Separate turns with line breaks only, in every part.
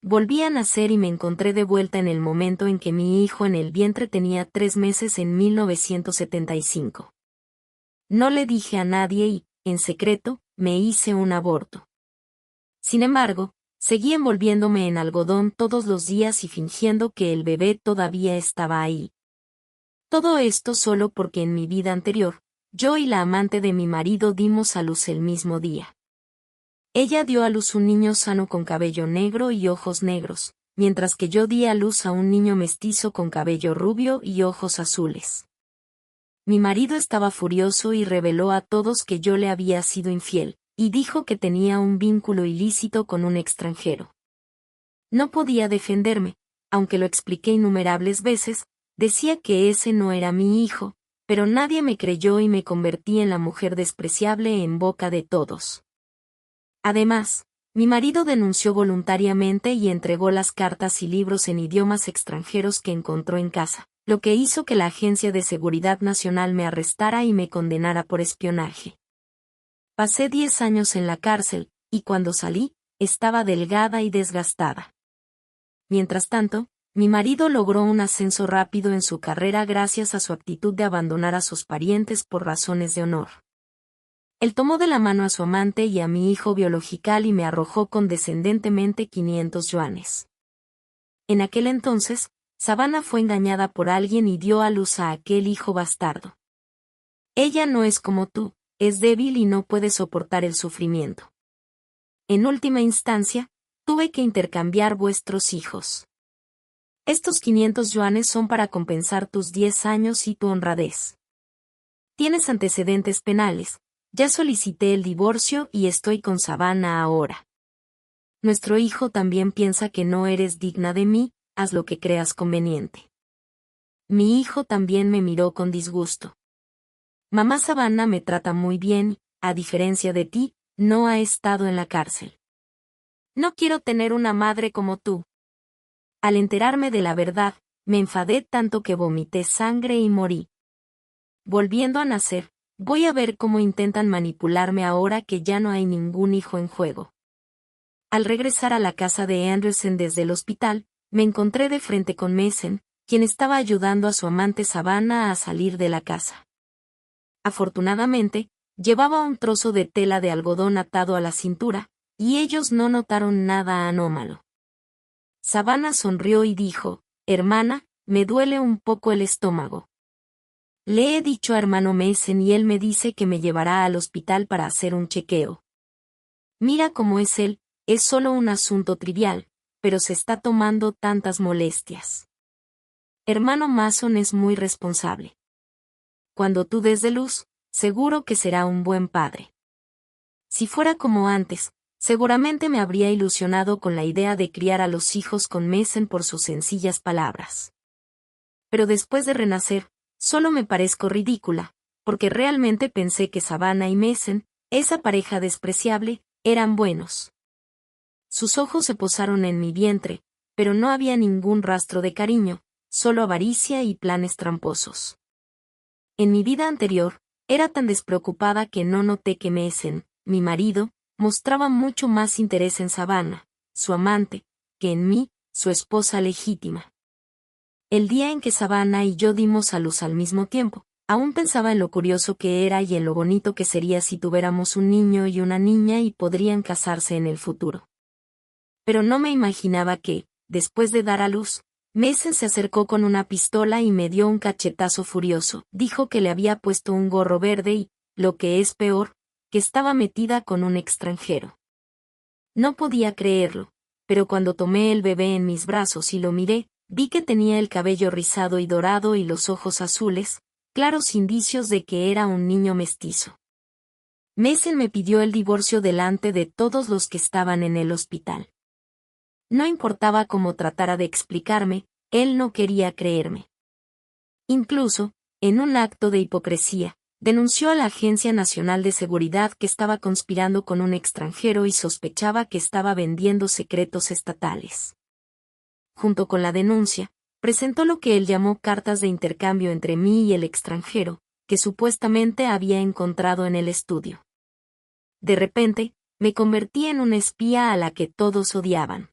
Volví a nacer y me encontré de vuelta en el momento en que mi hijo en el vientre tenía 3 meses en 1975. No le dije a nadie y, en secreto, me hice un aborto. Sin embargo, seguí envolviéndome en algodón todos los días y fingiendo que el bebé todavía estaba ahí. Todo esto solo porque en mi vida anterior, yo y la amante de mi marido dimos a luz el mismo día. Ella dio a luz un niño sano con cabello negro y ojos negros, mientras que yo di a luz a un niño mestizo con cabello rubio y ojos azules. Mi marido estaba furioso y reveló a todos que yo le había sido infiel, y dijo que tenía un vínculo ilícito con un extranjero. No podía defenderme, aunque lo expliqué innumerables veces, decía que ese no era mi hijo, pero nadie me creyó y me convertí en la mujer despreciable en boca de todos. Además, mi marido denunció voluntariamente y entregó las cartas y libros en idiomas extranjeros que encontró en casa, lo que hizo que la Agencia de Seguridad Nacional me arrestara y me condenara por espionaje. Pasé 10 años en la cárcel, y cuando salí, estaba delgada y desgastada. Mientras tanto, mi marido logró un ascenso rápido en su carrera gracias a su actitud de abandonar a sus parientes por razones de honor. Él tomó de la mano a su amante y a mi hijo biológico y me arrojó condescendentemente 500 yuanes. En aquel entonces, Savannah fue engañada por alguien y dio a luz a aquel hijo bastardo. Ella no es como tú, es débil y no puede soportar el sufrimiento. En última instancia, tuve que intercambiar vuestros hijos. Estos 500 yuanes son para compensar tus 10 años y tu honradez. Tienes antecedentes penales, ya solicité el divorcio y estoy con Savannah ahora. Nuestro hijo también piensa que no eres digna de mí, haz lo que creas conveniente. Mi hijo también me miró con disgusto. Mamá Savannah me trata muy bien, a diferencia de ti, no ha estado en la cárcel. No quiero tener una madre como tú. Al enterarme de la verdad, me enfadé tanto que vomité sangre y morí. Volviendo a nacer, voy a ver cómo intentan manipularme ahora que ya no hay ningún hijo en juego. Al regresar a la casa de Anderson desde el hospital, me encontré de frente con Mason, quien estaba ayudando a su amante Savannah a salir de la casa. Afortunadamente, llevaba un trozo de tela de algodón atado a la cintura, y ellos no notaron nada anómalo. Savannah sonrió y dijo, «Hermana, me duele un poco el estómago». Le he dicho a hermano Mason y él me dice que me llevará al hospital para hacer un chequeo. Mira cómo es él, es solo un asunto trivial, pero se está tomando tantas molestias. Hermano Mason es muy responsable. Cuando tú des de luz, seguro que será un buen padre. Si fuera como antes, seguramente me habría ilusionado con la idea de criar a los hijos con Mason por sus sencillas palabras. Pero después de renacer, solo me parezco ridícula, porque realmente pensé que Savannah y Mason, esa pareja despreciable, eran buenos. Sus ojos se posaron en mi vientre, pero no había ningún rastro de cariño, solo avaricia y planes tramposos. En mi vida anterior, era tan despreocupada que no noté que Mason, mi marido, mostraba mucho más interés en Savannah, su amante, que en mí, su esposa legítima. El día en que Savannah y yo dimos a luz al mismo tiempo, aún pensaba en lo curioso que era y en lo bonito que sería si tuviéramos un niño y una niña y podrían casarse en el futuro. Pero no me imaginaba que, después de dar a luz, Mason se acercó con una pistola y me dio un cachetazo furioso. Dijo que le había puesto un gorro verde y, lo que es peor, que estaba metida con un extranjero. No podía creerlo, pero cuando tomé el bebé en mis brazos y lo miré, vi que tenía el cabello rizado y dorado y los ojos azules, claros indicios de que era un niño mestizo. Mason me pidió el divorcio delante de todos los que estaban en el hospital. No importaba cómo tratara de explicarme, él no quería creerme. Incluso, en un acto de hipocresía, denunció a la Agencia Nacional de Seguridad que estaba conspirando con un extranjero y sospechaba que estaba vendiendo secretos estatales. Junto con la denuncia, presentó lo que él llamó cartas de intercambio entre mí y el extranjero, que supuestamente había encontrado en el estudio. De repente, me convertí en una espía a la que todos odiaban.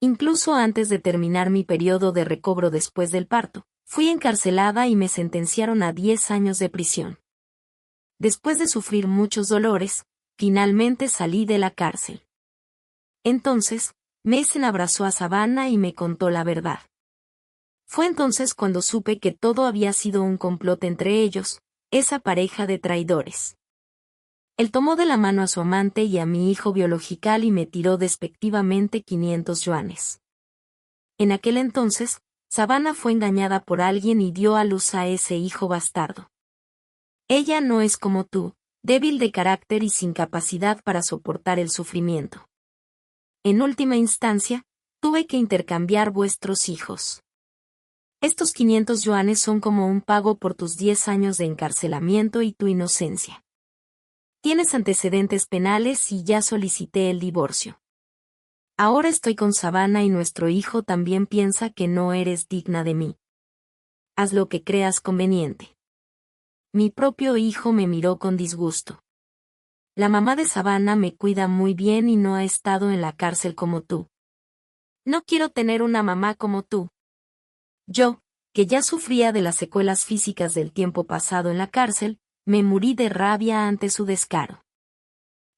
Incluso antes de terminar mi periodo de recobro después del parto, fui encarcelada y me sentenciaron a 10 años de prisión. Después de sufrir muchos dolores, finalmente salí de la cárcel. Entonces, Mason abrazó a Savannah y me contó la verdad. Fue entonces cuando supe que todo había sido un complot entre ellos, esa pareja de traidores. Él tomó de la mano a su amante y a mi hijo biological y me tiró despectivamente 500 yuanes. En aquel entonces, Savannah fue engañada por alguien y dio a luz a ese hijo bastardo. Ella no es como tú, débil de carácter y sin capacidad para soportar el sufrimiento. En última instancia, tuve que intercambiar vuestros hijos. Estos 500 yuanes son como un pago por tus 10 años de encarcelamiento y tu inocencia. Tienes antecedentes penales y ya solicité el divorcio. Ahora estoy con Savannah y nuestro hijo también piensa que no eres digna de mí. Haz lo que creas conveniente. Mi propio hijo me miró con disgusto. La mamá de Savannah me cuida muy bien y no ha estado en la cárcel como tú. No quiero tener una mamá como tú. Yo, que ya sufría de las secuelas físicas del tiempo pasado en la cárcel, me morí de rabia ante su descaro.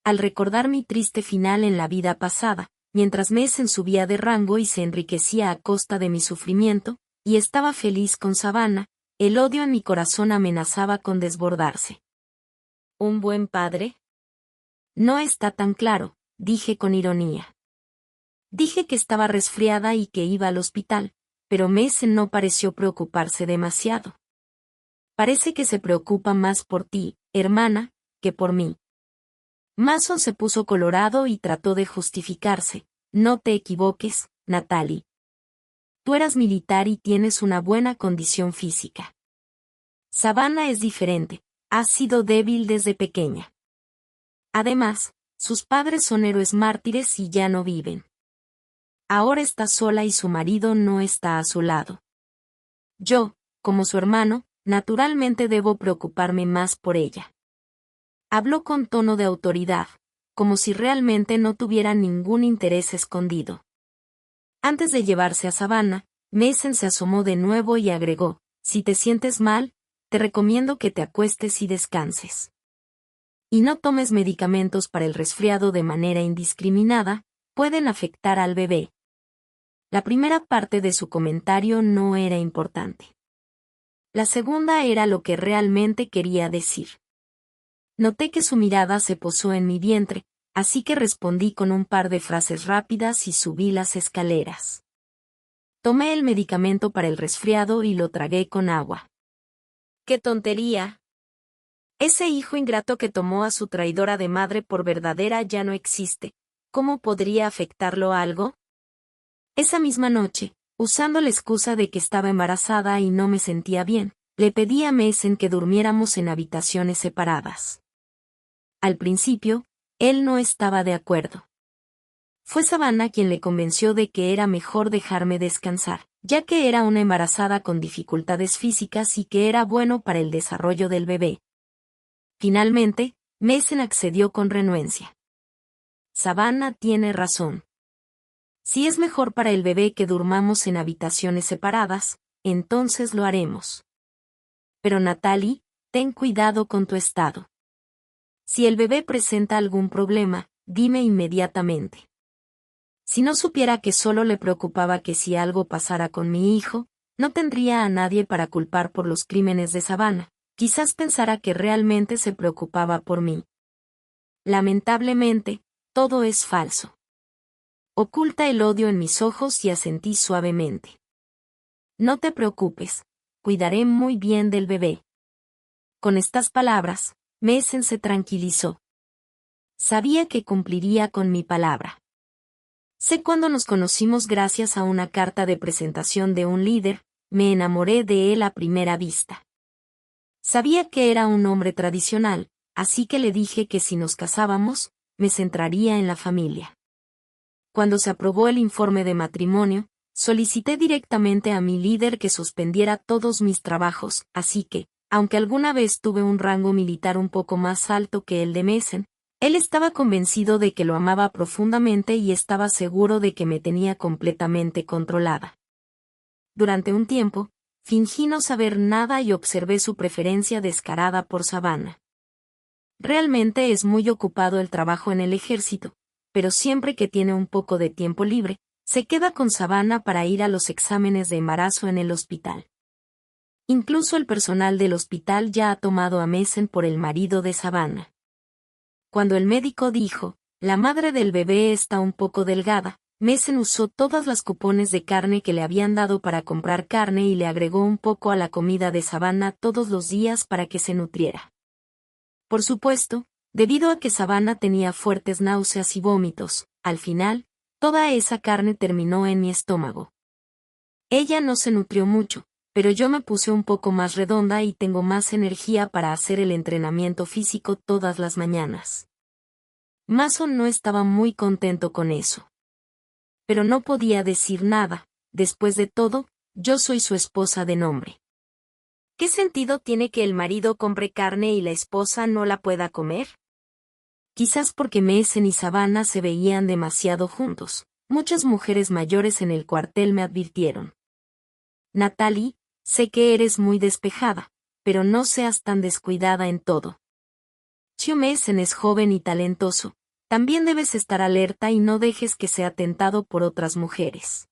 Al recordar mi triste final en la vida pasada, mientras Mason subía de rango y se enriquecía a costa de mi sufrimiento, y estaba feliz con Savannah, el odio en mi corazón amenazaba con desbordarse. ¿Un buen padre? No está tan claro, dije con ironía. Dije que estaba resfriada y que iba al hospital, pero Mason no pareció preocuparse demasiado. Parece que se preocupa más por ti, hermana, que por mí. Mason se puso colorado y trató de justificarse. No te equivoques, Natalie. Tú eras militar y tienes una buena condición física. Savannah es diferente, ha sido débil desde pequeña. Además, sus padres son héroes mártires y ya no viven. Ahora está sola y su marido no está a su lado. Yo, como su hermano, naturalmente debo preocuparme más por ella. Habló con tono de autoridad, como si realmente no tuviera ningún interés escondido. Antes de llevarse a Savannah, Mason se asomó de nuevo y agregó, si te sientes mal, te recomiendo que te acuestes y descanses. Y no tomes medicamentos para el resfriado de manera indiscriminada, pueden afectar al bebé. La primera parte de su comentario no era importante. La segunda era lo que realmente quería decir. Noté que su mirada se posó en mi vientre, así que respondí con un par de frases rápidas y subí las escaleras. Tomé el medicamento para el resfriado y lo tragué con agua. ¡Qué tontería! Ese hijo ingrato que tomó a su traidora de madre por verdadera ya no existe. ¿Cómo podría afectarlo algo? Esa misma noche, usando la excusa de que estaba embarazada y no me sentía bien, le pedí a Mason que durmiéramos en habitaciones separadas. Al principio, él no estaba de acuerdo. Fue Savannah quien le convenció de que era mejor dejarme descansar, ya que era una embarazada con dificultades físicas y que era bueno para el desarrollo del bebé. Finalmente, Mason accedió con renuencia. Savannah tiene razón. Si es mejor para el bebé que durmamos en habitaciones separadas, entonces lo haremos. Pero Natalie, ten cuidado con tu estado. Si el bebé presenta algún problema, dime inmediatamente. Si no supiera que solo le preocupaba que si algo pasara con mi hijo, no tendría a nadie para culpar por los crímenes de Savannah, quizás pensara que realmente se preocupaba por mí. Lamentablemente, todo es falso. Oculta el odio en mis ojos y asentí suavemente. No te preocupes, cuidaré muy bien del bebé. Con estas palabras, Mason se tranquilizó. Sabía que cumpliría con mi palabra. Sé cuándo nos conocimos gracias a una carta de presentación de un líder, me enamoré de él a primera vista. Sabía que era un hombre tradicional, así que le dije que si nos casábamos, me centraría en la familia. Cuando se aprobó el informe de matrimonio, solicité directamente a mi líder que suspendiera todos mis trabajos, así que, aunque alguna vez tuve un rango militar un poco más alto que el de Mason, Él estaba convencido de que lo amaba profundamente y estaba seguro de que me tenía completamente controlada. Durante un tiempo, fingí no saber nada y observé su preferencia descarada por Savannah. Realmente es muy ocupado el trabajo en el ejército, pero siempre que tiene un poco de tiempo libre, se queda con Savannah para ir a los exámenes de embarazo en el hospital. Incluso el personal del hospital ya ha tomado a Mason por el marido de Savannah. Cuando el médico dijo, la madre del bebé está un poco delgada, Mason usó todas las cupones de carne que le habían dado para comprar carne y le agregó un poco a la comida de Savannah todos los días para que se nutriera. Por supuesto, debido a que Savannah tenía fuertes náuseas y vómitos, al final, toda esa carne terminó en mi estómago. Ella no se nutrió mucho, pero yo me puse un poco más redonda y tengo más energía para hacer el entrenamiento físico todas las mañanas. Mason no estaba muy contento con eso. Pero no podía decir nada, después de todo, yo soy su esposa de nombre. ¿Qué sentido tiene que el marido compre carne y la esposa no la pueda comer? Quizás porque Mason y Savannah se veían demasiado juntos. Muchas mujeres mayores en el cuartel me advirtieron. Natalie, sé que eres muy despejada, pero no seas tan descuidada en todo. Si Mason es joven y talentoso, también debes estar alerta y no dejes que sea tentado por otras mujeres.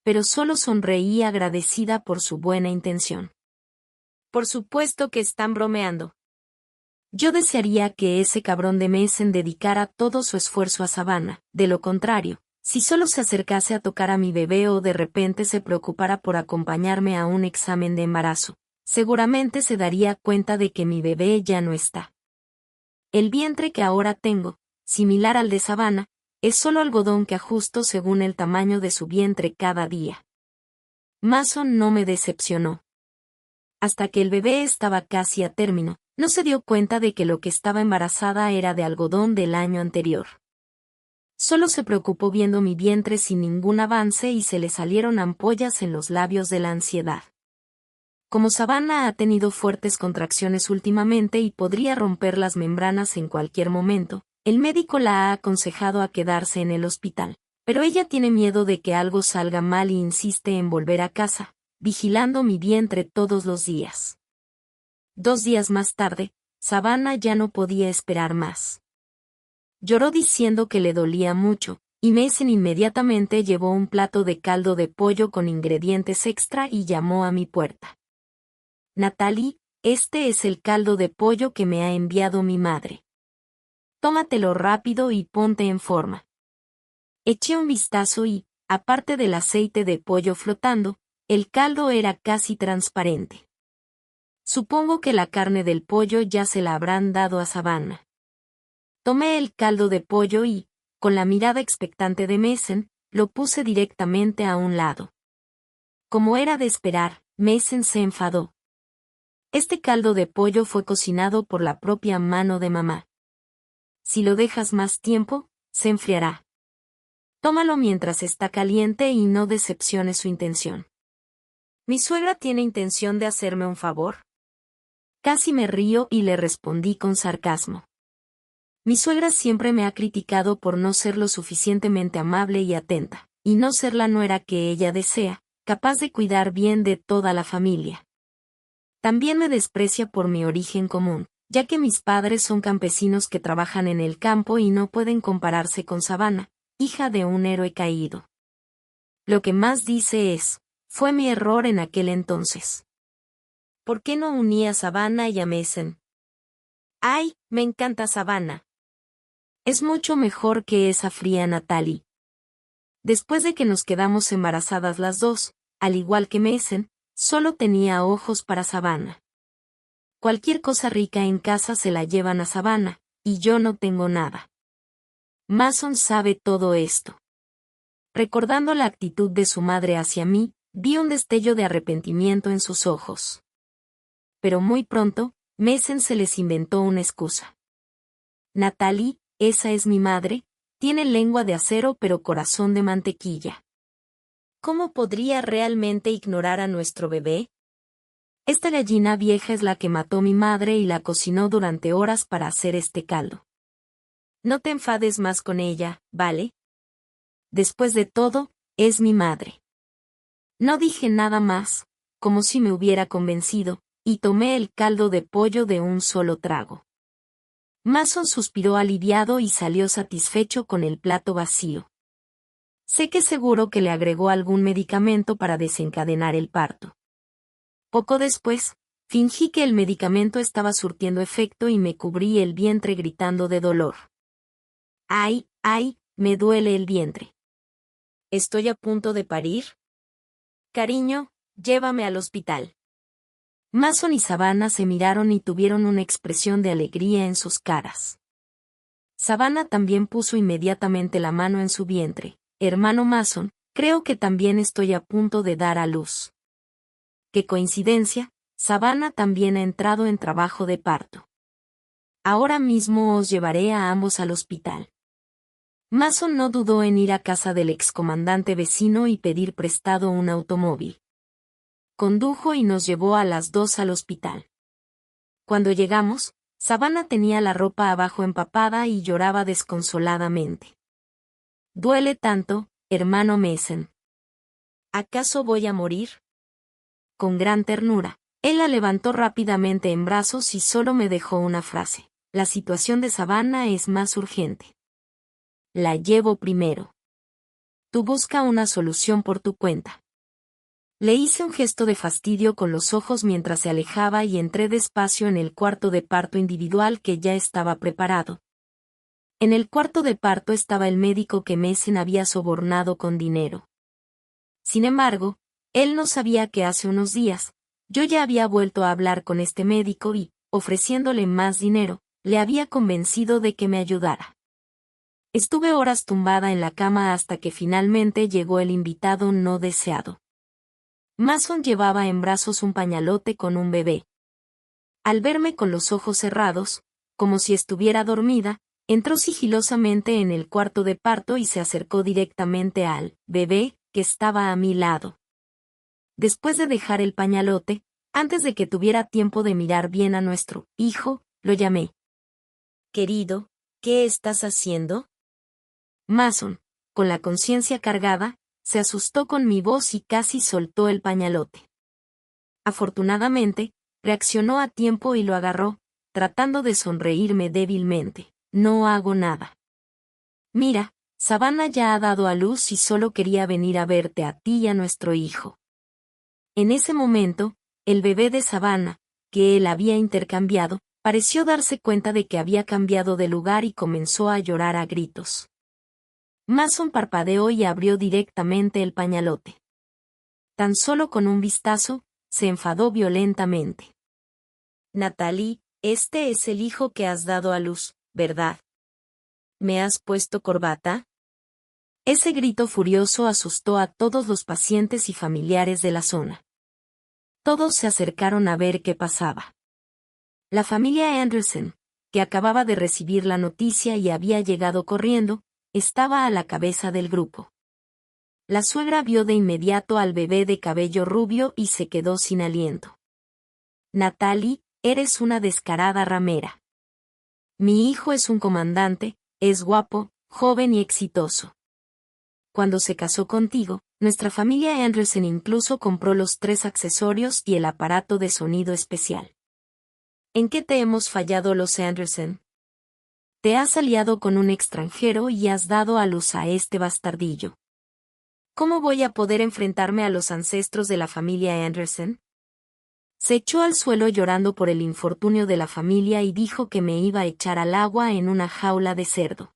Pero solo sonreí agradecida por su buena intención. Por supuesto que están bromeando. Yo desearía que ese cabrón de Mason dedicara todo su esfuerzo a Savannah, de lo contrario, si solo se acercase a tocar a mi bebé o de repente se preocupara por acompañarme a un examen de embarazo, seguramente se daría cuenta de que mi bebé ya no está. El vientre que ahora tengo, similar al de Savannah, es solo algodón que ajusto según el tamaño de su vientre cada día. Mason no me decepcionó. Hasta que el bebé estaba casi a término, no se dio cuenta de que lo que estaba embarazada era de algodón del año anterior. Solo se preocupó viendo mi vientre sin ningún avance y se le salieron ampollas en los labios de la ansiedad. Como Savannah ha tenido fuertes contracciones últimamente y podría romper las membranas en cualquier momento, el médico la ha aconsejado a quedarse en el hospital, pero ella tiene miedo de que algo salga mal y insiste en volver a casa, vigilando mi vientre todos los días. 2 días más tarde, Savannah ya no podía esperar más. Lloró diciendo que le dolía mucho, y Mason inmediatamente llevó un plato de caldo de pollo con ingredientes extra y llamó a mi puerta. Natalie, este es el caldo de pollo que me ha enviado mi madre. Tómatelo rápido y ponte en forma. Eché un vistazo y, aparte del aceite de pollo flotando, el caldo era casi transparente. Supongo que la carne del pollo ya se la habrán dado a Savannah. Tomé el caldo de pollo y, con la mirada expectante de Mason, lo puse directamente a un lado. Como era de esperar, Mason se enfadó. Este caldo de pollo fue cocinado por la propia mano de mamá. Si lo dejas más tiempo, se enfriará. Tómalo mientras está caliente y no decepciones su intención. ¿Mi suegra tiene intención de hacerme un favor? Casi me río y le respondí con sarcasmo. Mi suegra siempre me ha criticado por no ser lo suficientemente amable y atenta, y no ser la nuera que ella desea, capaz de cuidar bien de toda la familia. También me desprecia por mi origen común, ya que mis padres son campesinos que trabajan en el campo y no pueden compararse con Savannah, hija de un héroe caído. Lo que más dice es, fue mi error en aquel entonces. ¿Por qué no uní a Savannah y a Mason? ¡Ay, me encanta Savannah! Es mucho mejor que esa fría Natalie. Después de que nos quedamos embarazadas las dos, al igual que Mason, solo tenía ojos para Savannah. Cualquier cosa rica en casa se la llevan a Savannah, y yo no tengo nada. Mason sabe todo esto. Recordando la actitud de su madre hacia mí, vi un destello de arrepentimiento en sus ojos. Pero muy pronto, Mason se les inventó una excusa. Natalie, esa es mi madre, tiene lengua de acero pero corazón de mantequilla. ¿Cómo podría realmente ignorar a nuestro bebé? Esta gallina vieja es la que mató mi madre y la cocinó durante horas para hacer este caldo. No te enfades más con ella, ¿vale? Después de todo, es mi madre. No dije nada más, como si me hubiera convencido, y tomé el caldo de pollo de un solo trago. Mason suspiró aliviado y salió satisfecho con el plato vacío. Sé que seguro que le agregó algún medicamento para desencadenar el parto. Poco después, fingí que el medicamento estaba surtiendo efecto y me cubrí el vientre gritando de dolor. ¡Ay, ay, me duele el vientre! ¿Estoy a punto de parir? Cariño, llévame al hospital. Mason y Savannah se miraron y tuvieron una expresión de alegría en sus caras. Savannah también puso inmediatamente la mano en su vientre. Hermano Mason, creo que también estoy a punto de dar a luz. Qué coincidencia, Savannah también ha entrado en trabajo de parto. Ahora mismo os llevaré a ambos al hospital. Mason no dudó en ir a casa del excomandante vecino y pedir prestado un automóvil. Condujo y nos llevó a las dos al hospital. Cuando llegamos, Savannah tenía la ropa abajo empapada y lloraba desconsoladamente. «¿Duele tanto, hermano Mason? ¿Acaso voy a morir?» Con gran ternura, él la levantó rápidamente en brazos y solo me dejó una frase. La situación de Savannah es más urgente. La llevo primero. Tú busca una solución por tu cuenta. Le hice un gesto de fastidio con los ojos mientras se alejaba y entré despacio en el cuarto de parto individual que ya estaba preparado. En el cuarto de parto estaba el médico que Mason había sobornado con dinero. Sin embargo, él no sabía que hace unos días, yo ya había vuelto a hablar con este médico y, ofreciéndole más dinero, le había convencido de que me ayudara. Estuve horas tumbada en la cama hasta que finalmente llegó el invitado no deseado. Mason llevaba en brazos un pañalote con un bebé. Al verme con los ojos cerrados, como si estuviera dormida, entró sigilosamente en el cuarto de parto y se acercó directamente al bebé, que estaba a mi lado. Después de dejar el pañalote, antes de que tuviera tiempo de mirar bien a nuestro hijo, lo llamé. «Querido, ¿qué estás haciendo?» Mason, con la conciencia cargada, se asustó con mi voz y casi soltó el pañalote. Afortunadamente, reaccionó a tiempo y lo agarró, tratando de sonreírme débilmente. «No hago nada. Mira, Savannah ya ha dado a luz y solo quería venir a verte a ti y a nuestro hijo». En ese momento, el bebé de Savannah, que él había intercambiado, pareció darse cuenta de que había cambiado de lugar y comenzó a llorar a gritos. Mason parpadeó y abrió directamente el pañalote. Tan solo con un vistazo, se enfadó violentamente. «Natalie, este es el hijo que has dado a luz, ¿verdad? ¿Me has puesto corbata?» Ese grito furioso asustó a todos los pacientes y familiares de la zona. Todos se acercaron a ver qué pasaba. La familia Anderson, que acababa de recibir la noticia y había llegado corriendo, estaba a la cabeza del grupo. La suegra vio de inmediato al bebé de cabello rubio y se quedó sin aliento. «Natalie, eres una descarada ramera. Mi hijo es un comandante, es guapo, joven y exitoso. Cuando se casó contigo, nuestra familia Anderson incluso compró los 3 accesorios y el aparato de sonido especial. ¿En qué te hemos fallado los Anderson? Te has aliado con un extranjero y has dado a luz a este bastardillo. ¿Cómo voy a poder enfrentarme a los ancestros de la familia Anderson?» Se echó al suelo llorando por el infortunio de la familia y dijo que me iba a echar al agua en una jaula de cerdo.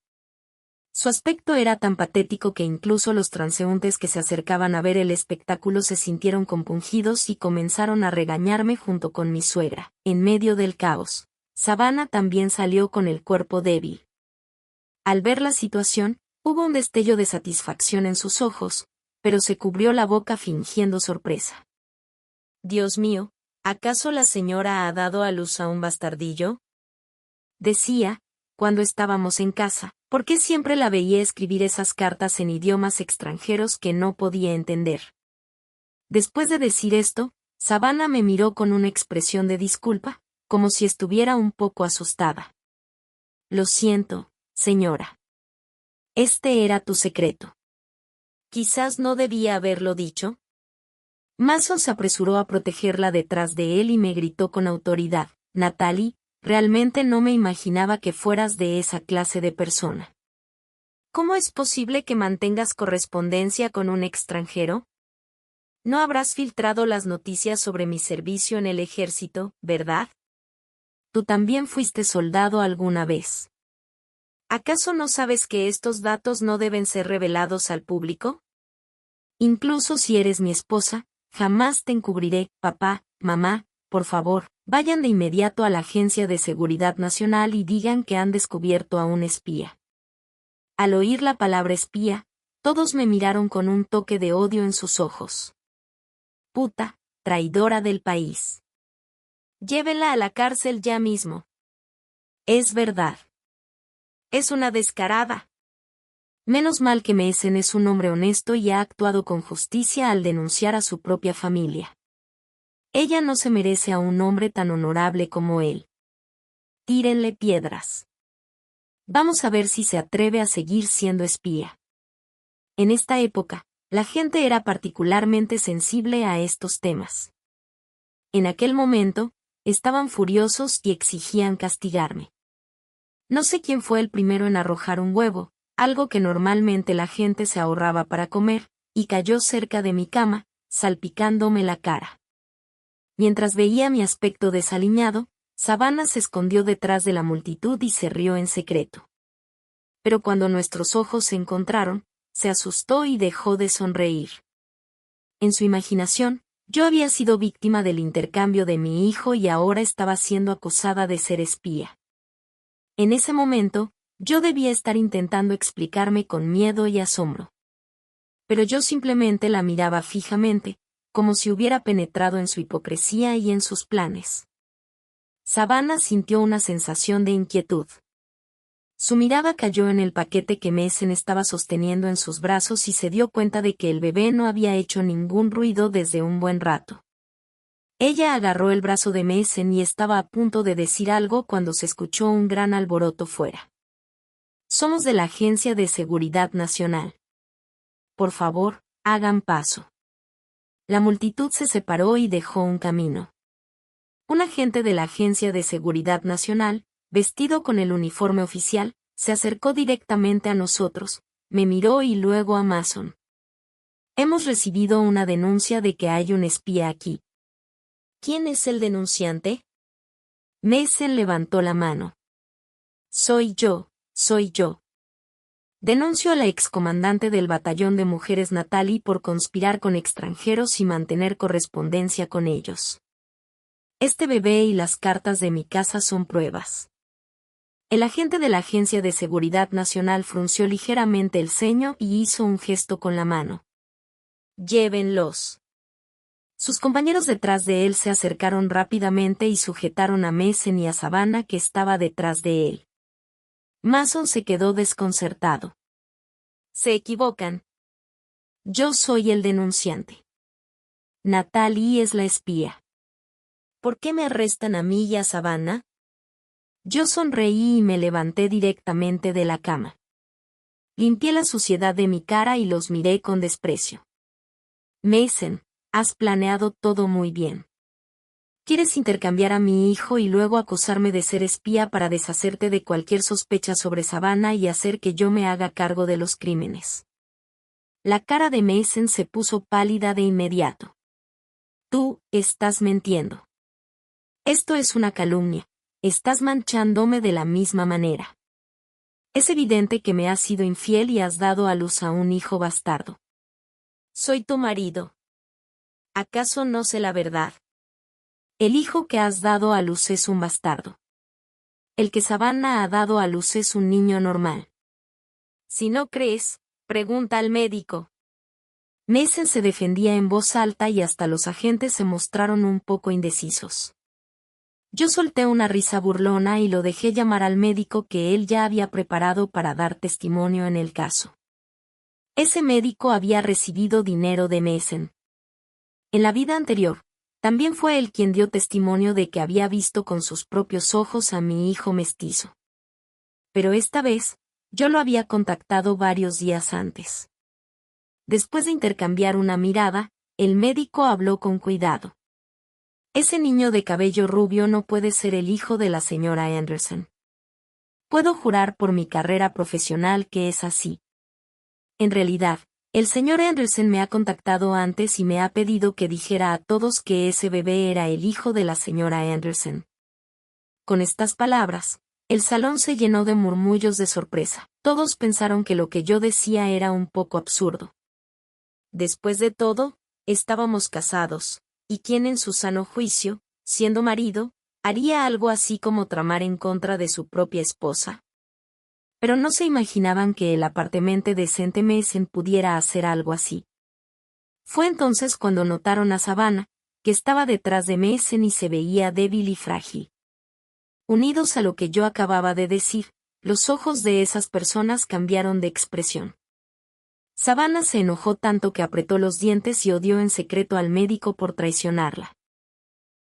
Su aspecto era tan patético que incluso los transeúntes que se acercaban a ver el espectáculo se sintieron compungidos y comenzaron a regañarme junto con mi suegra. En medio del caos, Savannah también salió con el cuerpo débil. Al ver la situación, hubo un destello de satisfacción en sus ojos, pero se cubrió la boca fingiendo sorpresa. «Dios mío, ¿acaso la señora ha dado a luz a un bastardillo?», decía, cuando estábamos en casa, porque siempre la veía escribir esas cartas en idiomas extranjeros que no podía entender. Después de decir esto, Savannah me miró con una expresión de disculpa, como si estuviera un poco asustada. «Lo siento, señora. Este era tu secreto. Quizás no debía haberlo dicho. Mason se apresuró a protegerla detrás de él y me gritó con autoridad: Natalie, realmente no me imaginaba que fueras de esa clase de persona. ¿Cómo es posible que mantengas correspondencia con un extranjero? No habrás filtrado las noticias sobre mi servicio en el ejército, ¿verdad? Tú también fuiste soldado alguna vez. ¿Acaso no sabes que estos datos no deben ser revelados al público? Incluso si eres mi esposa, jamás te encubriré. Papá, mamá, por favor, vayan de inmediato a la Agencia de Seguridad Nacional y digan que han descubierto a un espía. Al oír la palabra espía, todos me miraron con un toque de odio en sus ojos. Puta, traidora del país. Llévenla a la cárcel ya mismo. Es verdad. Es una descarada. Menos mal que Mason es un hombre honesto y ha actuado con justicia al denunciar a su propia familia. Ella no se merece a un hombre tan honorable como él. Tírenle piedras. Vamos a ver si se atreve a seguir siendo espía. En esta época, la gente era particularmente sensible a estos temas. En aquel momento, estaban furiosos y exigían castigarme. No sé quién fue el primero en arrojar un huevo, algo que normalmente la gente se ahorraba para comer, y cayó cerca de mi cama, salpicándome la cara. Mientras veía mi aspecto desaliñado, Savannah se escondió detrás de la multitud y se rió en secreto. Pero cuando nuestros ojos se encontraron, se asustó y dejó de sonreír. En su imaginación, yo había sido víctima del intercambio de mi hijo y ahora estaba siendo acusada de ser espía. En ese momento, yo debía estar intentando explicarme con miedo y asombro. Pero yo simplemente la miraba fijamente, como si hubiera penetrado en su hipocresía y en sus planes. Savannah sintió una sensación de inquietud. Su mirada cayó en el paquete que Mason estaba sosteniendo en sus brazos y se dio cuenta de que el bebé no había hecho ningún ruido desde un buen rato. Ella agarró el brazo de Mason y estaba a punto de decir algo cuando se escuchó un gran alboroto fuera. Somos de la Agencia de Seguridad Nacional. Por favor, hagan paso. La multitud se separó y dejó un camino. Un agente de la Agencia de Seguridad Nacional, vestido con el uniforme oficial, se acercó directamente a nosotros, me miró y luego a Mason. Hemos recibido una denuncia de que hay un espía aquí. ¿Quién es el denunciante? Mason levantó la mano. Soy yo. Denuncio a la excomandante del batallón de mujeres Natalie por conspirar con extranjeros y mantener correspondencia con ellos. Este bebé y las cartas de mi casa son pruebas. El agente de la Agencia de Seguridad Nacional frunció ligeramente el ceño y hizo un gesto con la mano. Llévenlos. Sus compañeros detrás de él se acercaron rápidamente y sujetaron a Mason y a Savannah que estaba detrás de él. Mason se quedó desconcertado. Se equivocan. Yo soy el denunciante. Natalie es la espía. ¿Por qué me arrestan a mí y a Savannah? Yo sonreí y me levanté directamente de la cama. Limpié la suciedad de mi cara y los miré con desprecio. Mason, has planeado todo muy bien. Quieres intercambiar a mi hijo y luego acusarme de ser espía para deshacerte de cualquier sospecha sobre Savannah y hacer que yo me haga cargo de los crímenes. La cara de Mason se puso pálida de inmediato. Tú, estás mintiendo. Esto es una calumnia. Estás manchándome de la misma manera. Es evidente que me has sido infiel y has dado a luz a un hijo bastardo. Soy tu marido. ¿Acaso no sé la verdad? El hijo que has dado a luz es un bastardo. El que Savannah ha dado a luz es un niño normal. Si no crees, pregunta al médico. Mason se defendía en voz alta y hasta los agentes se mostraron un poco indecisos. Yo solté una risa burlona y lo dejé llamar al médico que él ya había preparado para dar testimonio en el caso. Ese médico había recibido dinero de Mason. En la vida anterior, también fue él quien dio testimonio de que había visto con sus propios ojos a mi hijo mestizo. Pero esta vez, Yo lo había contactado varios días antes. Después de intercambiar una mirada, el médico habló con cuidado. Ese niño de cabello rubio no puede ser el hijo de la señora Anderson. Puedo jurar por mi carrera profesional que es así. En realidad, el señor Anderson me ha contactado antes y me ha pedido que dijera a todos que ese bebé era el hijo de la señora Anderson. Con estas palabras, el salón se llenó de murmullos de sorpresa. Todos pensaron que lo que yo decía era un poco absurdo. Después de todo, estábamos casados, y ¿quién en su sano juicio, siendo marido, haría algo así como tramar en contra de su propia esposa? Pero no se imaginaban que el aparentemente decente Mason pudiera hacer algo así. Fue entonces cuando notaron a Savannah, que estaba detrás de Mason y se veía débil y frágil. Unidos a lo que yo acababa de decir, los ojos de esas personas cambiaron de expresión. Savannah se enojó tanto que apretó los dientes y odió en secreto al médico por traicionarla.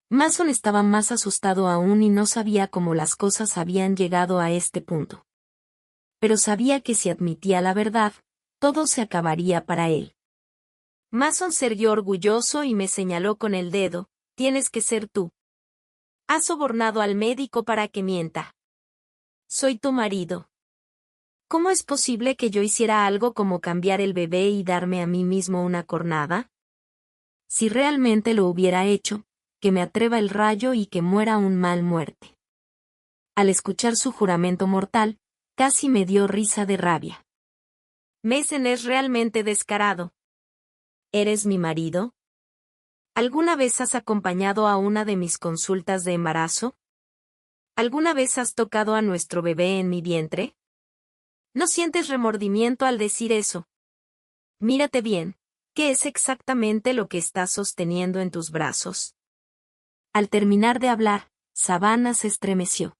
Mason estaba más asustado aún y no sabía cómo las cosas habían llegado a este punto. Pero sabía que si admitía la verdad, todo se acabaría para él. Mason se irguió orgulloso y me señaló con el dedo: tienes que ser tú. Has sobornado al médico para que mienta. Soy tu marido. ¿Cómo es posible que yo hiciera algo como cambiar el bebé y darme a mí mismo una cornada? Si realmente lo hubiera hecho, que me atreva el rayo y que muera un mal muerte. Al escuchar su juramento mortal, casi me dio risa de rabia. Mason es realmente descarado. ¿Eres mi marido? ¿Alguna vez has acompañado a una de mis consultas de embarazo? ¿Alguna vez has tocado a nuestro bebé en mi vientre? ¿No sientes remordimiento al decir eso? Mírate bien, ¿qué es exactamente lo que estás sosteniendo en tus brazos? Al terminar de hablar, Savannah se estremeció.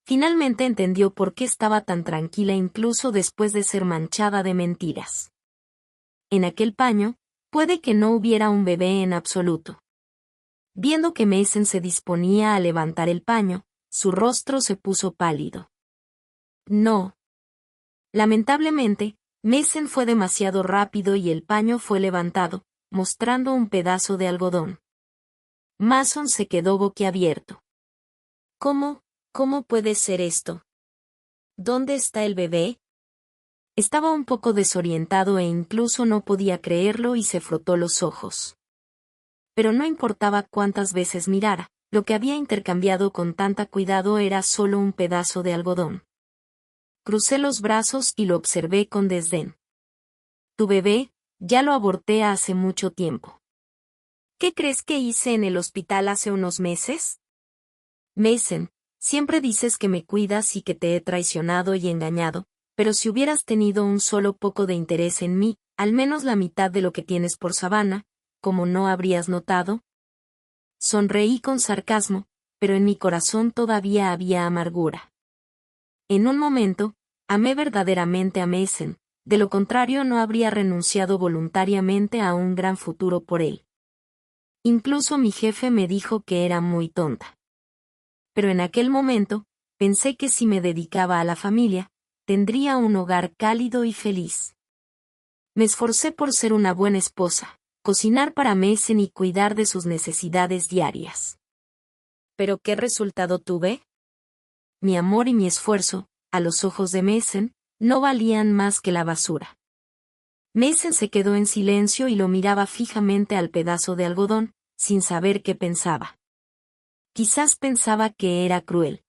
Finalmente entendió por qué estaba tan tranquila incluso después de ser manchada de mentiras. En aquel paño, puede que no hubiera un bebé en absoluto. Viendo que Mason se disponía a levantar el paño, su rostro se puso pálido. No. Lamentablemente, Mason fue demasiado rápido y el paño fue levantado, mostrando un pedazo de algodón. Mason se quedó boquiabierto. ¿Cómo puede ser esto? ¿Dónde está el bebé? Estaba un poco desorientado e incluso no podía creerlo y se frotó los ojos. Pero no importaba cuántas veces mirara, lo que había intercambiado con tanta cuidado era solo un pedazo de algodón. Crucé los brazos y lo observé con desdén. Tu bebé, ya lo aborté hace mucho tiempo. ¿Qué crees que hice en el hospital hace unos meses? Mason, siempre dices que me cuidas y que te he traicionado y engañado, pero si hubieras tenido un solo poco de interés en mí, al menos la mitad de lo que tienes por Savannah, ¿cómo no habrías notado? Sonreí con sarcasmo, pero en mi corazón todavía había amargura. En un momento, amé verdaderamente a Mason, de lo contrario no habría renunciado voluntariamente a un gran futuro por él. Incluso mi jefe me dijo que era muy tonta. Pero en aquel momento, pensé que si me dedicaba a la familia, tendría un hogar cálido y feliz. Me esforcé por ser una buena esposa, cocinar para Mason y cuidar de sus necesidades diarias. ¿Pero qué resultado tuve? Mi amor y mi esfuerzo, a los ojos de Mason, no valían más que la basura. Mason se quedó en silencio y lo miraba fijamente al pedazo de algodón, sin saber qué pensaba. Quizás pensaba que era cruel.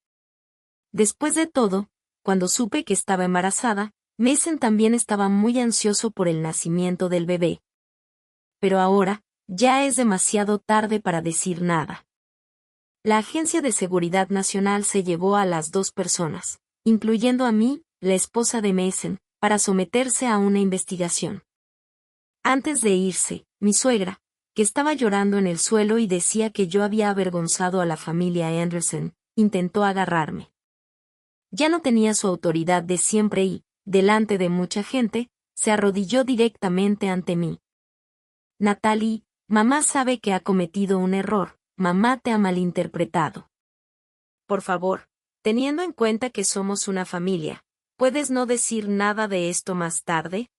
Después de todo, cuando supe que estaba embarazada, Mason también estaba muy ansioso por el nacimiento del bebé. Pero ahora, ya es demasiado tarde para decir nada. La Agencia de Seguridad Nacional se llevó a las dos personas, incluyendo a mí, la esposa de Mason, para someterse a una investigación. Antes de irse, mi suegra, que estaba llorando en el suelo y decía que yo había avergonzado a la familia Anderson, intentó agarrarme. Ya no tenía su autoridad de siempre y, delante de mucha gente, se arrodilló directamente ante mí. Natalie, mamá sabe que ha cometido un error, mamá te ha malinterpretado. Por favor, teniendo en cuenta que somos una familia, ¿Puedes no decir nada de esto más tarde?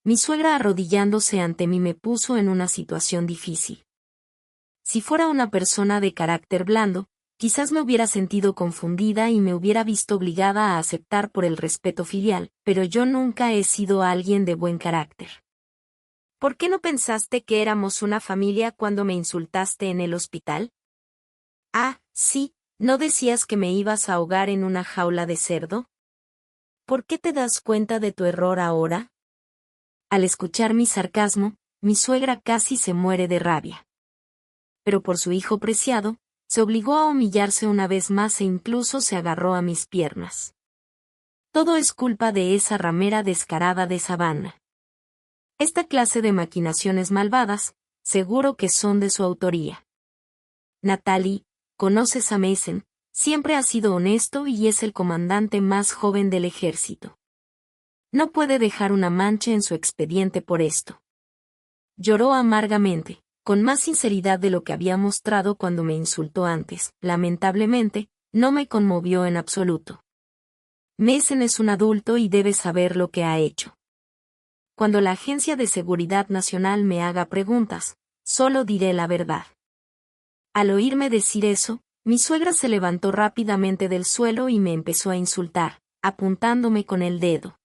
Mi suegra arrodillándose ante mí me puso en una situación difícil. Si fuera una persona de carácter blando, quizás me hubiera sentido confundida y me hubiera visto obligada a aceptar por el respeto filial, pero yo nunca he sido alguien de buen carácter. ¿Por qué no pensaste que éramos una familia cuando me insultaste en el hospital? Ah, sí, ¿no decías que me ibas a ahogar en una jaula de cerdo? ¿Por qué te das cuenta de tu error ahora? Al escuchar mi sarcasmo, mi suegra casi se muere de rabia. Pero por su hijo preciado, se obligó a humillarse una vez más e incluso se agarró a mis piernas. Todo es culpa de esa ramera descarada de Savannah. Esta clase de maquinaciones malvadas, seguro que son de su autoría. Natalie, conoces a Mason, siempre ha sido honesto y es el comandante más joven del ejército. No puede dejar una mancha en su expediente por esto. Lloró amargamente, con más sinceridad de lo que había mostrado cuando me insultó antes. Lamentablemente, no me conmovió en absoluto. Mason es un adulto y debe saber lo que ha hecho. Cuando la Agencia de Seguridad Nacional me haga preguntas, solo diré la verdad. Al oírme decir eso, mi suegra se levantó rápidamente del suelo y me empezó a insultar, apuntándome con el dedo.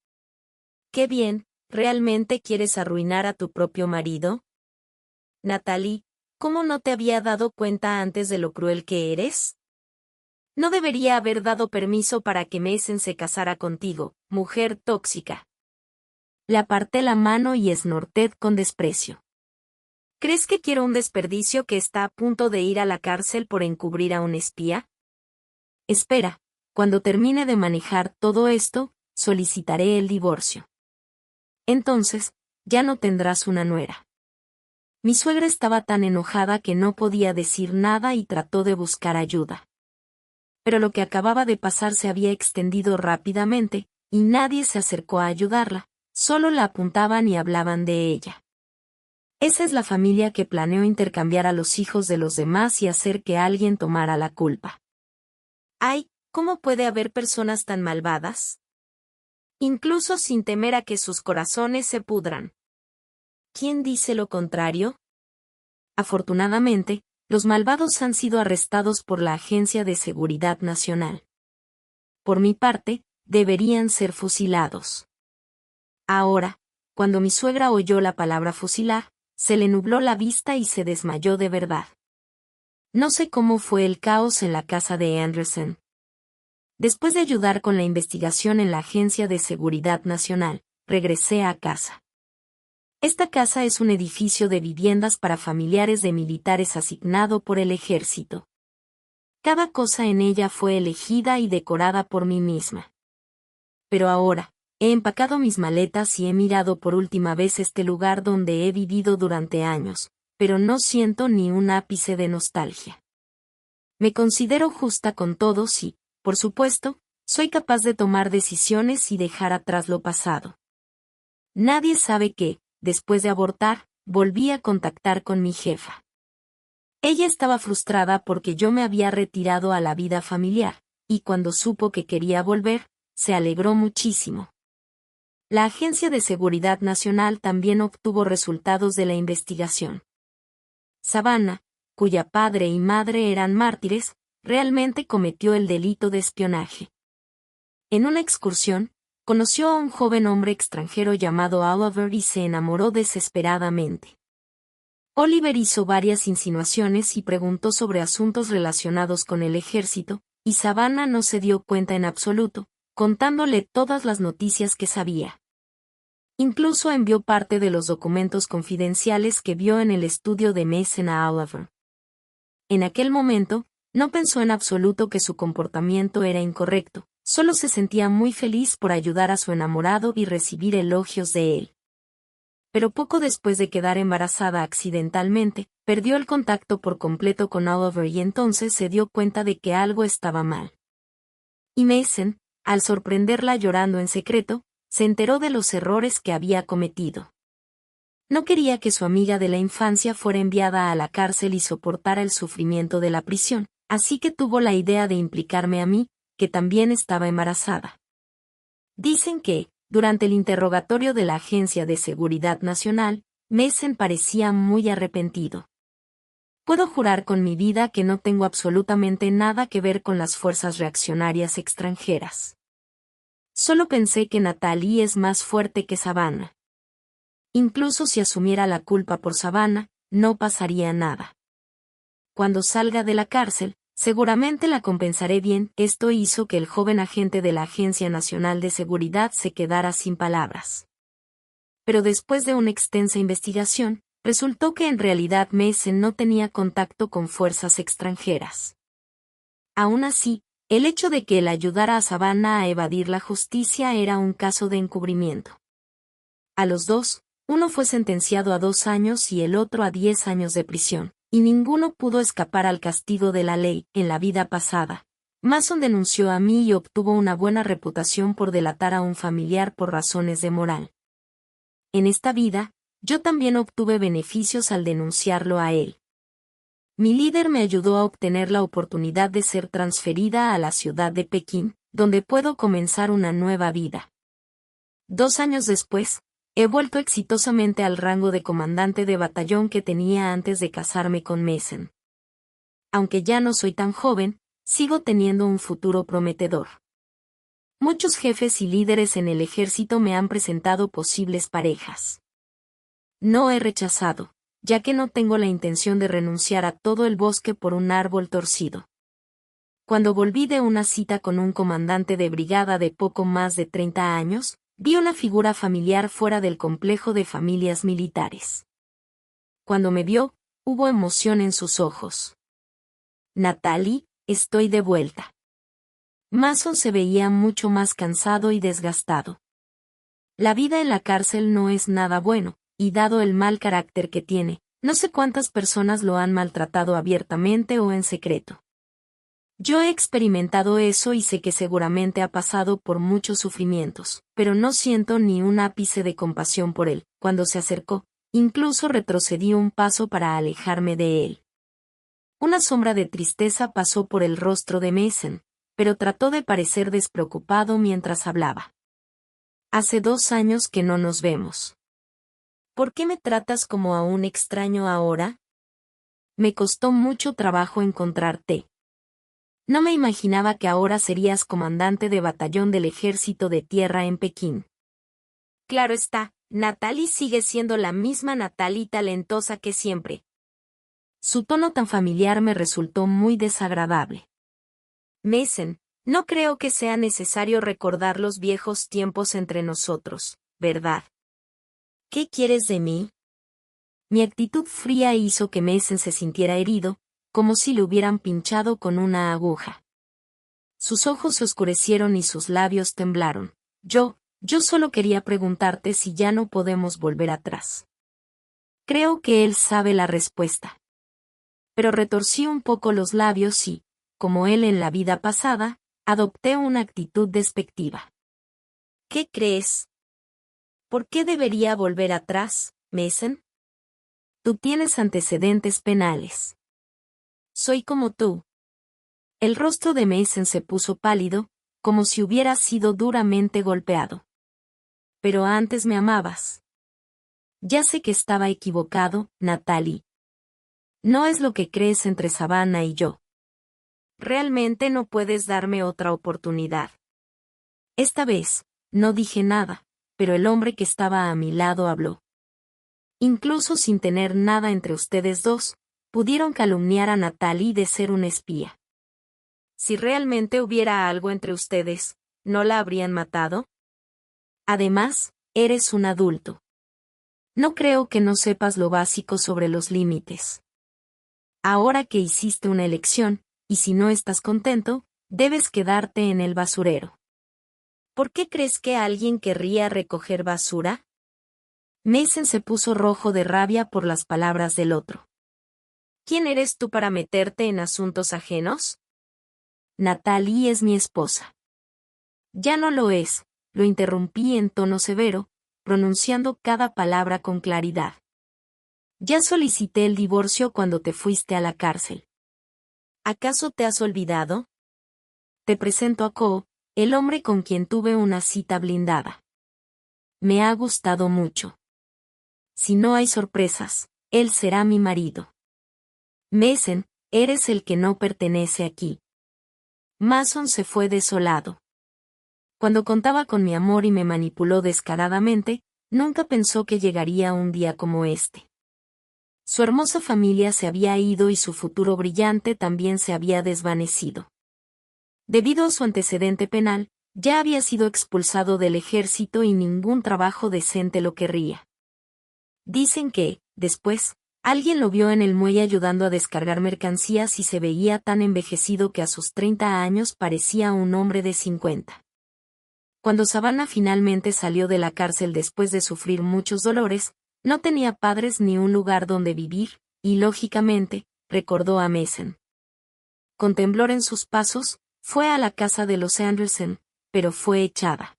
«Qué bien, ¿realmente quieres arruinar a tu propio marido? Natalie, ¿cómo no te había dado cuenta antes de lo cruel que eres? No debería haber dado permiso para que Mason se casara contigo, mujer tóxica». Le aparté la mano y esnorté con desprecio. ¿Crees que quiero un desperdicio que está a punto de ir a la cárcel por encubrir a un espía? Espera, cuando termine de manejar todo esto, solicitaré el divorcio. Entonces, ya no tendrás una nuera. Mi suegra estaba tan enojada que no podía decir nada y trató de buscar ayuda. Pero lo que acababa de pasar se había extendido rápidamente, y nadie se acercó a ayudarla, solo la apuntaban y hablaban de ella. Esa es la familia que planeó intercambiar a los hijos de los demás y hacer que alguien tomara la culpa. ¡Ay! ¿Cómo puede haber personas tan malvadas? Incluso sin temer a que sus corazones se pudran. ¿Quién dice lo contrario? Afortunadamente, los malvados han sido arrestados por la Agencia de Seguridad Nacional. Por mi parte, deberían ser fusilados. Ahora, cuando mi suegra oyó la palabra fusilar, se le nubló la vista y se desmayó de verdad. No sé cómo fue el caos en la casa de Anderson. Después de ayudar con la investigación en la Agencia de Seguridad Nacional, regresé a casa. Esta casa es un edificio de viviendas para familiares de militares asignado por el ejército. Cada cosa en ella fue elegida y decorada por mí misma. Pero ahora, he empacado mis maletas y he mirado por última vez este lugar donde he vivido durante años, pero no siento ni un ápice de nostalgia. Me considero justa con todos y, por supuesto, soy capaz de tomar decisiones y dejar atrás lo pasado. Nadie sabe que, después de abortar, volví a contactar con mi jefa. Ella estaba frustrada porque yo me había retirado a la vida familiar, y cuando supo que quería volver, se alegró muchísimo. La Agencia de Seguridad Nacional también obtuvo resultados de la investigación. Savannah, cuya padre y madre eran mártires, realmente cometió el delito de espionaje. En una excursión, conoció a un joven hombre extranjero llamado Oliver y se enamoró desesperadamente. Oliver hizo varias insinuaciones y preguntó sobre asuntos relacionados con el ejército, y Savannah no se dio cuenta en absoluto, contándole todas las noticias que sabía. Incluso envió parte de los documentos confidenciales que vio en el estudio de Mason a Oliver. En aquel momento, no pensó en absoluto que su comportamiento era incorrecto, solo se sentía muy feliz por ayudar a su enamorado y recibir elogios de él. Pero poco después de quedar embarazada accidentalmente, perdió el contacto por completo con Oliver y entonces se dio cuenta de que algo estaba mal. Y Mason, al sorprenderla llorando en secreto, se enteró de los errores que había cometido. No quería que su amiga de la infancia fuera enviada a la cárcel y soportara el sufrimiento de la prisión, así que tuvo la idea de implicarme a mí, que también estaba embarazada. Dicen que, durante el interrogatorio de la Agencia de Seguridad Nacional, Mesen parecía muy arrepentido. Puedo jurar con mi vida que no tengo absolutamente nada que ver con las fuerzas reaccionarias extranjeras. Solo pensé que Natalie es más fuerte que Savannah. Incluso si asumiera la culpa por Savannah, no pasaría nada. Cuando salga de la cárcel, seguramente la compensaré bien. Esto hizo que el joven agente de la Agencia Nacional de Seguridad se quedara sin palabras. Pero después de una extensa investigación, resultó que en realidad Mesen no tenía contacto con fuerzas extranjeras. Aún así, el hecho de que él ayudara a Savannah a evadir la justicia era un caso de encubrimiento. A los dos, uno fue sentenciado a 2 años y el otro a 10 años de prisión, y ninguno pudo escapar al castigo de la ley. En la vida pasada, Mason denunció a mí y obtuvo una buena reputación por delatar a un familiar por razones de moral. En esta vida, yo también obtuve beneficios al denunciarlo a él. Mi líder me ayudó a obtener la oportunidad de ser transferida a la ciudad de Pekín, donde puedo comenzar una nueva vida. 2 años después, he vuelto exitosamente al rango de comandante de batallón que tenía antes de casarme con Mesen. Aunque ya no soy tan joven, sigo teniendo un futuro prometedor. Muchos jefes y líderes en el ejército me han presentado posibles parejas. No he rechazado, ya que no tengo la intención de renunciar a todo el bosque por un árbol torcido. Cuando volví de una cita con un comandante de brigada de poco más de 30 años, vi una figura familiar fuera del complejo de familias militares. Cuando me vio, hubo emoción en sus ojos. Natalie, estoy de vuelta. Mason se veía mucho más cansado y desgastado. La vida en la cárcel no es nada bueno, y dado el mal carácter que tiene, no sé cuántas personas lo han maltratado abiertamente o en secreto. Yo he experimentado eso y sé que seguramente ha pasado por muchos sufrimientos, pero no siento ni un ápice de compasión por él. Cuando se acercó, incluso retrocedí un paso para alejarme de él. Una sombra de tristeza pasó por el rostro de Mesen, pero trató de parecer despreocupado mientras hablaba. Hace 2 años que no nos vemos. ¿Por qué me tratas como a un extraño ahora? Me costó mucho trabajo encontrarte. No me imaginaba que ahora serías comandante de batallón del ejército de tierra en Pekín. Claro está, Natalie sigue siendo la misma Natalie talentosa que siempre. Su tono tan familiar me resultó muy desagradable. Mesen, no creo que sea necesario recordar los viejos tiempos entre nosotros, ¿verdad? ¿Qué quieres de mí? Mi actitud fría hizo que Mesen se sintiera herido, como si le hubieran pinchado con una aguja. Sus ojos se oscurecieron y sus labios temblaron. Yo solo quería preguntarte si ya no podemos volver atrás. Creo que él sabe la respuesta. Pero retorcí un poco los labios y, como él en la vida pasada, adopté una actitud despectiva. ¿Qué crees? ¿Por qué debería volver atrás, Mesen? Tú tienes antecedentes penales. Soy como tú. El rostro de Mesen se puso pálido, como si hubiera sido duramente golpeado. Pero antes me amabas. Ya sé que estaba equivocado, Natalie. No es lo que crees entre Savannah y yo. Realmente no puedes darme otra oportunidad. Esta vez, no dije nada, pero el hombre que estaba a mi lado habló. Incluso sin tener nada entre ustedes dos, pudieron calumniar a Natalie de ser una espía. Si realmente hubiera algo entre ustedes, ¿no la habrían matado? Además, eres un adulto. No creo que no sepas lo básico sobre los límites. Ahora que hiciste una elección, y si no estás contento, debes quedarte en el basurero. ¿Por qué crees que alguien querría recoger basura? Mesen se puso rojo de rabia por las palabras del otro. ¿Quién eres tú para meterte en asuntos ajenos? Natalie es mi esposa. Ya no lo es, lo interrumpí en tono severo, pronunciando cada palabra con claridad. Ya solicité el divorcio cuando te fuiste a la cárcel. ¿Acaso te has olvidado? Te presento a Ko, el hombre con quien tuve una cita blindada. Me ha gustado mucho. Si no hay sorpresas, él será mi marido. Mason, eres el que no pertenece aquí. Mason se fue desolado. Cuando contaba con mi amor y me manipuló descaradamente, nunca pensó que llegaría un día como este. Su hermosa familia se había ido y su futuro brillante también se había desvanecido. Debido a su antecedente penal, ya había sido expulsado del ejército y ningún trabajo decente lo querría. Dicen que, después, alguien lo vio en el muelle ayudando a descargar mercancías y se veía tan envejecido que a sus 30 años parecía un hombre de 50. Cuando Savannah finalmente salió de la cárcel después de sufrir muchos dolores, no tenía padres ni un lugar donde vivir, y lógicamente, recordó a Mason. Con temblor en sus pasos, fue a la casa de los Anderson, pero fue echada.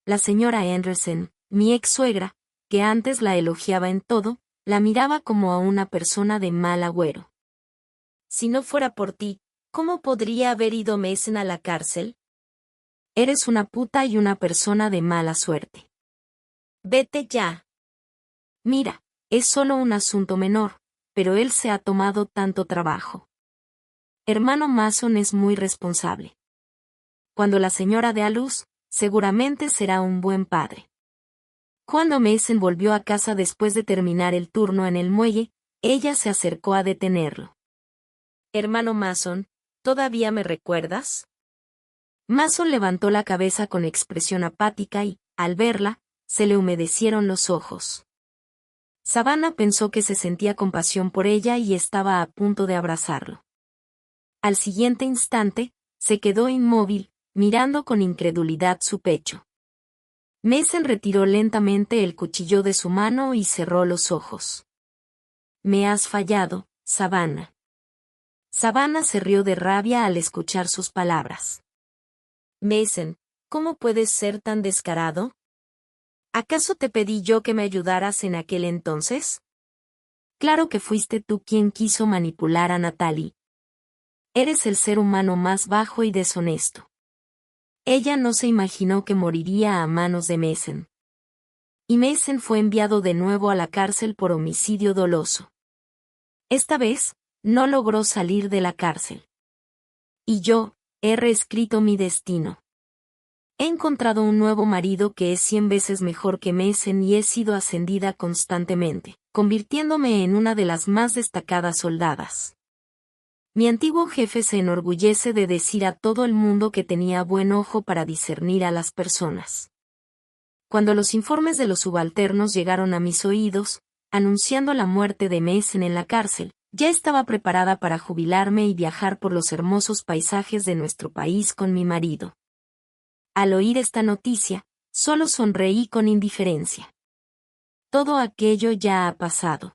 La señora Anderson, mi ex suegra, que antes la elogiaba en todo, la miraba como a una persona de mal agüero. Si no fuera por ti, ¿cómo podría haber ido Mason a la cárcel? Eres una puta y una persona de mala suerte. Vete ya. Mira, es solo un asunto menor, pero él se ha tomado tanto trabajo. Hermano Mason es muy responsable. Cuando la señora dé a luz, seguramente será un buen padre. Cuando Mason volvió a casa después de terminar el turno en el muelle, ella se acercó a detenerlo. Hermano Mason, ¿todavía me recuerdas? Mason levantó la cabeza con expresión apática y, al verla, se le humedecieron los ojos. Savannah pensó que se sentía compasión por ella y estaba a punto de abrazarlo. Al siguiente instante, se quedó inmóvil, mirando con incredulidad su pecho. Mason retiró lentamente el cuchillo de su mano y cerró los ojos. Me has fallado, Savannah. Savannah se rió de rabia al escuchar sus palabras. Mason, ¿cómo puedes ser tan descarado? ¿Acaso te pedí yo que me ayudaras en aquel entonces? Claro que fuiste tú quien quiso manipular a Natalie. Eres el ser humano más bajo y deshonesto. Ella no se imaginó que moriría a manos de Mason. Y Mason fue enviado de nuevo a la cárcel por homicidio doloso. Esta vez, no logró salir de la cárcel. Y yo, he reescrito mi destino. He encontrado un nuevo marido que es 100 veces mejor que Mason y he sido ascendida constantemente, convirtiéndome en una de las más destacadas soldadas. Mi antiguo jefe se enorgullece de decir a todo el mundo que tenía buen ojo para discernir a las personas. Cuando los informes de los subalternos llegaron a mis oídos, anunciando la muerte de Mason en la cárcel, ya estaba preparada para jubilarme y viajar por los hermosos paisajes de nuestro país con mi marido. Al oír esta noticia, solo sonreí con indiferencia. Todo aquello ya ha pasado.